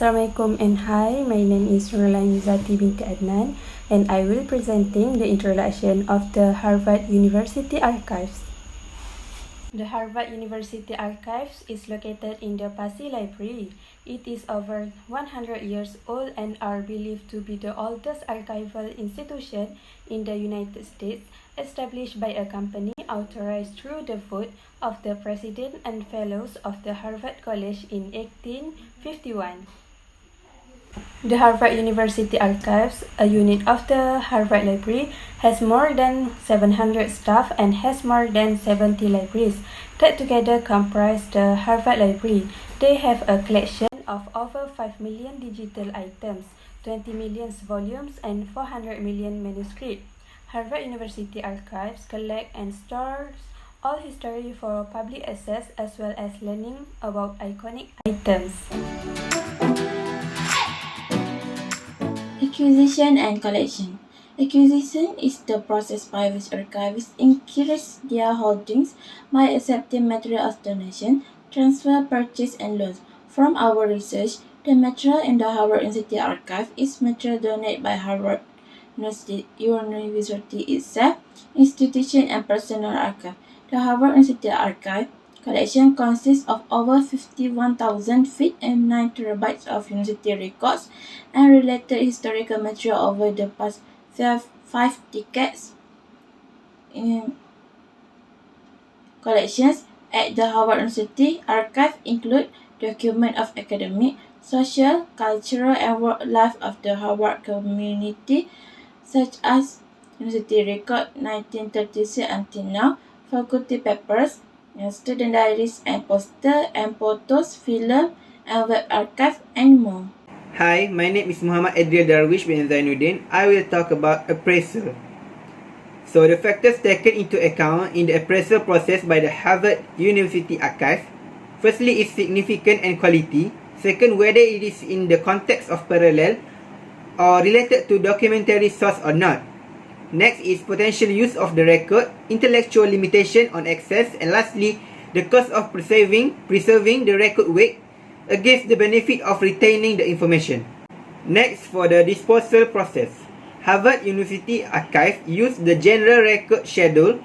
Assalamualaikum and hi, my name is Nurul Izati Binti Adnan and I will presenting the introduction of the Harvard University Archives. The Harvard University Archives is located in the Passy Library. It is over 100 years old and are believed to be the oldest archival institution in the United States, established by a company authorized through the vote of the President and Fellows of the Harvard College in 1851. The Harvard University Archives, a unit of the Harvard Library, has more than 700 staff and has more than 70 libraries that together comprise the Harvard Library. They have a collection of over 5 million digital items, 20 million volumes, and 400 million manuscripts. Harvard University Archives collect and stores all history for public access as well as learning about iconic items. Acquisition and collection. Acquisition is the process by which archivists increase their holdings by accepting material as donation, transfer, purchase, and loans. From our research, the material in the Harvard University Archive is material donated by Harvard University itself, institution, and personal archive. The Harvard University Archive collection consists of over 51,000 feet and 9 terabytes of university records and related historical material over the past 5 decades. Collections at the Harvard University Archive include documents of academic, social, cultural, and work life of the Harvard community, such as University Record 1936 until now, faculty papers, student diaries and posters and photos, film and web archive, and more. Hi, my name is ADRIEL DARWISH bin ZAINUDEAN. I will talk about appraisal. So the factors taken into account in the appraisal process by the Harvard University Archive. Firstly is significance and quality. Second, whether it is in the context of parallel or related to documentary source or not. Next is potential use of the record, intellectual limitation on access, and lastly, the cost of preserving the record weight against the benefit of retaining the information. Next, for the disposal process, Harvard University Archive use the general record schedule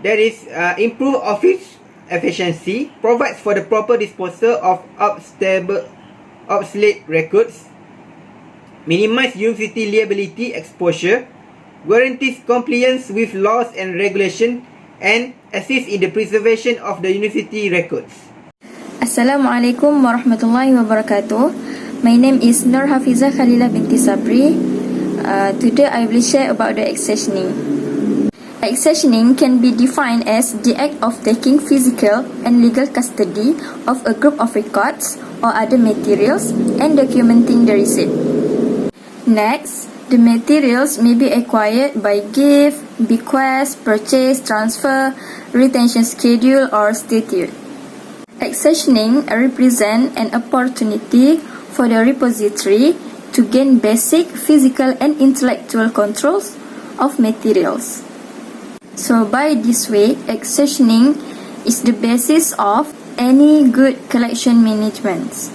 that is improve office efficiency, provides for the proper disposal of obsolete records, minimize university liability exposure, guarantees compliance with laws and regulation, and assists in the preservation of the university records. Assalamualaikum warahmatullahi wabarakatuh. My name is HAFIZAH Binti SABRI. Today I will share about the accessioning. Accessioning can be defined as the act of taking physical and legal custody of a group of records or other materials and documenting the receipt. Next, the materials may be acquired by gift, bequest, purchase, transfer, retention schedule, or statute. Accessioning represents an opportunity for the repository to gain basic physical and intellectual controls of materials. So by this way, accessioning is the basis of any good collection management.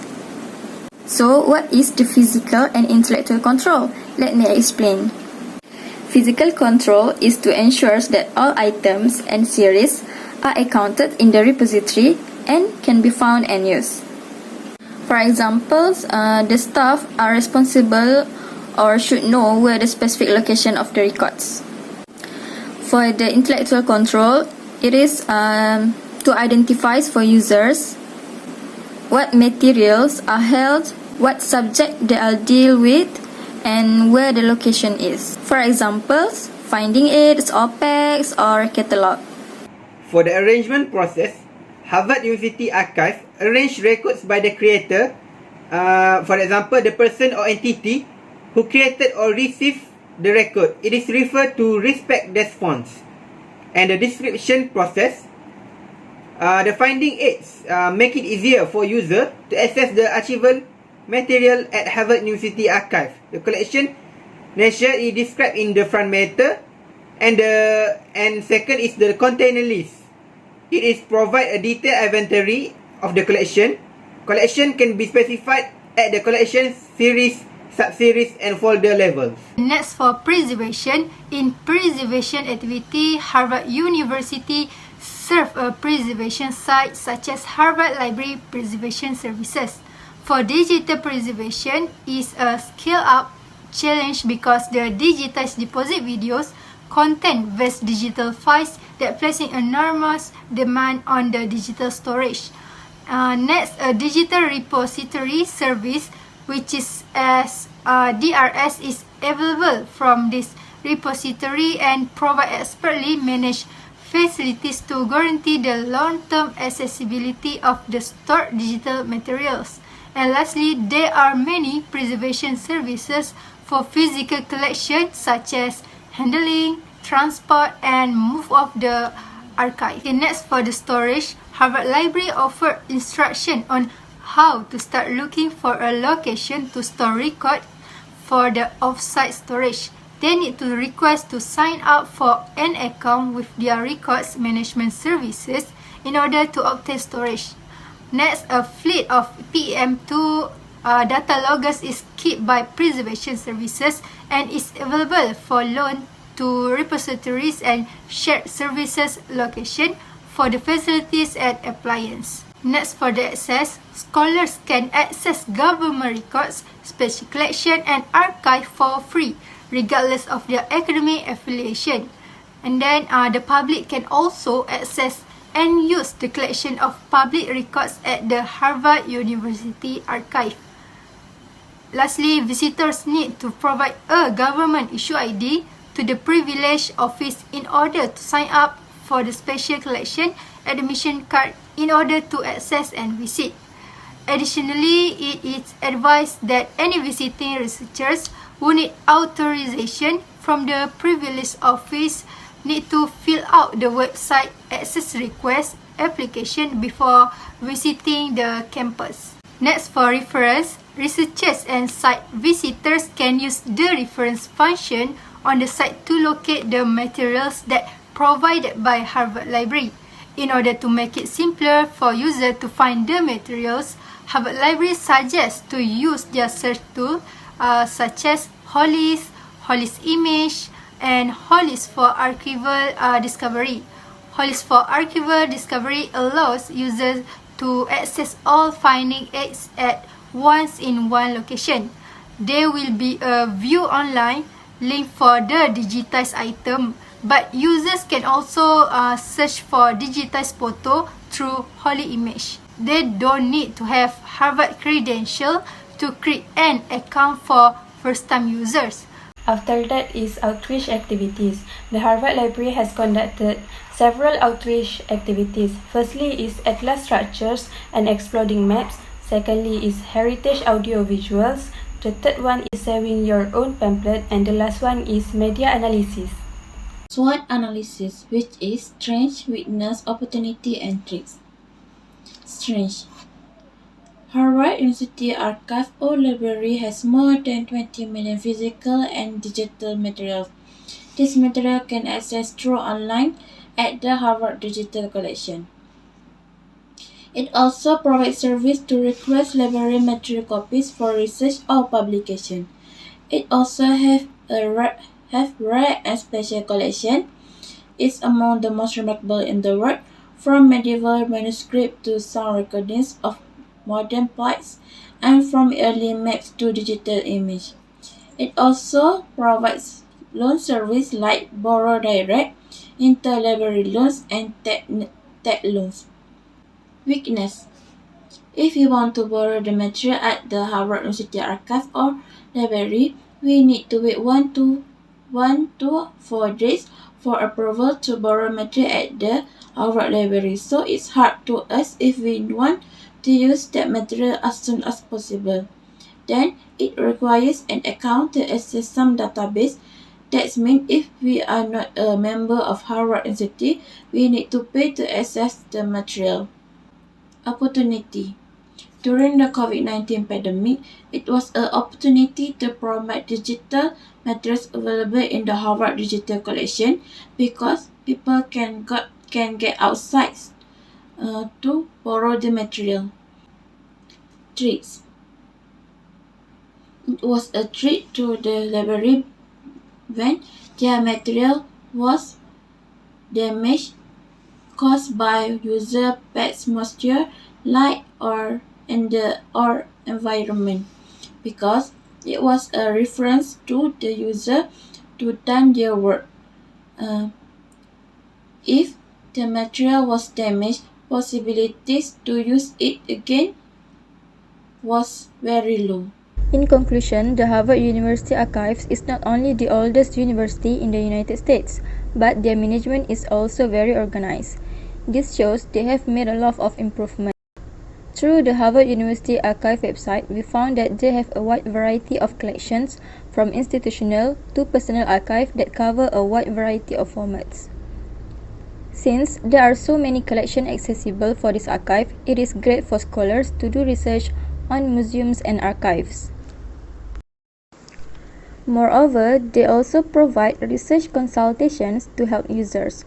So what is the physical and intellectual control? Let me explain. Physical control is to ensure that all items and series are accounted in the repository and can be found and used. For example, the staff are responsible or should know where the specific location of the records. For the intellectual control, it is to identify for users what materials are held, what subject they are deal with, and where the location is. For example, finding aids, OPEX, or catalog. For the arrangement process, Harvard University Archive arrange records by the creator. For example, the person or entity who created or received the record. It is referred to respect response. And the description process, the finding aids make it easier for user to access the archival material at Harvard University Archive. The collection nature is described in the front matter, and second is the container list. It provide a detailed inventory of the collection. Collection can be specified at the collection series, sub-series and folder levels. Next, for preservation. In preservation activity, Harvard University serve a preservation site such as Harvard Library Preservation Services. For digital preservation is a scale-up challenge because the digitized deposit videos contain vast digital files that placing enormous demand on the digital storage. Next, a digital repository service, which is as DRS, is available from this repository and provide expertly managed facilities to guarantee the long-term accessibility of the stored digital materials. And lastly, there are many preservation services for physical collection such as handling, transport and move of the archive. Okay, next, for the storage, Harvard Library offer instruction on how to start looking for a location to store record for the off-site storage. They need to request to sign up for an account with their records management services in order to obtain storage. Next, a fleet of PM2 data loggers is kept by preservation services and is available for loan to repositories and shared services location for the facilities and appliance. Next, for the access, scholars can access government records, special collection and archive for free, regardless of their academic affiliation. And then the public can also access and use the collection of public records at the Harvard University Archive. Lastly, visitors need to provide a government issue ID to the privilege office in order to sign up for the special collection admission card in order to access and visit. Additionally, it is advised that any visiting researchers who need authorization from the privilege office need to fill out the website access request application before visiting the campus. Next, for reference, researchers and site visitors can use the reference function on the site to locate the materials that provided by Harvard Library. In order to make it simpler for users to find the materials, Harvard Library suggests to use their search tool such as HOLIS, HOLIS Image, and HOLIS for archival discovery. HOLIS for archival discovery allows users to access all finding aids at once in one location. There will be a view online link for the digitized item, but users can also search for digitized photo through Holy Image. They don't need to have Harvard credential to create an account for first-time users. After that is outreach activities. The Harvard Library has conducted several outreach activities. Firstly is Atlas Structures and Exploding Maps. Secondly is Heritage Audio Visuals. The third one is Saving Your Own Pamphlet. And the last one is Media Analysis. SWOT analysis, which is strength, weakness, opportunity, and tricks. Strength. Harvard University Archive or Library has more than 20 million physical and digital materials. This material can access through online at the Harvard Digital Collection. It also provides service to request library material copies for research or publication. It also have rare and special collection. It's among the most remarkable in the world, from medieval manuscripts to sound recordings of modern plaques, and from early maps to digital image. It also provides loan service like Borrow Direct, interlibrary loans, and tech loans. Weakness. If we want to borrow the material at the Harvard University Archive or Library, we need to wait 1 to 4 days for approval to borrow material at the Harvard Library. So it's hard to us if we want to use that material as soon as possible. Then it requires an account to access some database. That means if we are not a member of Harvard University, we need to pay to access the material. Opportunity. During the COVID-19 pandemic, it was an opportunity to promote digital materials available in the Harvard Digital Collection because people can get outside to borrow the material. Tricks. It was a threat to the library when their material was damaged caused by user pets moisture, light or environment, because it was a reference to the user to done their work. If the material was damaged, possibilities to use it again was very low. In conclusion, the Harvard University Archives is not only the oldest university in the United States, but their management is also very organized. This shows they have made a lot of improvement. Through the Harvard University Archive website, we found that they have a wide variety of collections, from institutional to personal archive that cover a wide variety of formats. Since there are so many collections accessible for this archive, it is great for scholars to do research on museums and archives. Moreover, they also provide research consultations to help users.